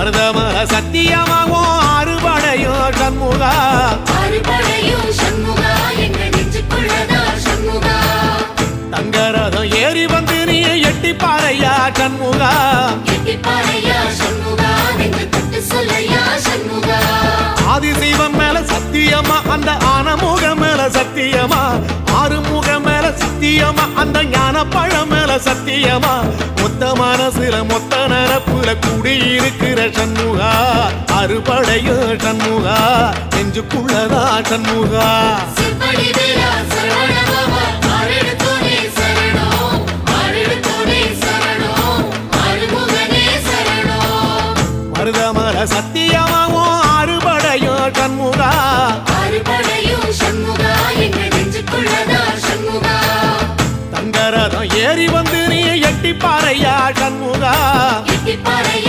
மருதமர சத்தியமாகும் அறுபடையும் சண்முகா அறுபடையும் சண்முகா எங்க நெஞ்சுக்குள்ளதா சண்முகா தங்கரதம் ஏறி வந்து நீ எட்டி பாறையா சண்முகா எட்டி பாறையா சண்முகா நெஞ்சு தொட்டு சொல்லையா சண்முகா ஆதிசைவம் மேல சத்தியமா அந்த ஆனமுகம் மேல சத்தியமா ஆறுமுகம் மேல சத்தியமா அந்த ஞான பழம் மேல சத்தியமா மொத்த மனசுல மொத்த நரப்புல கூடியிருக்கிற சண்முகா அறுபடையும் சண்முகா நெஞ்சுக்குள்ளதா சண்முகா சிவடி வேலா சரவண பாபா ஆரெடுத்தோனே சரணம் ஆரெடுத்தோனே சரணம் ஆறுமுகனே சரணம் மருதமர சத்தியமாவும் அறுபடையும் சண்முகா அறுபடையும் சண்முகா எங்க நெஞ்சுக்குள்ளதா சண்முகா தங்கரதம் ஏறி வந்து நீ எட்டி பாறையா சண்முகா எட்டி பாறையா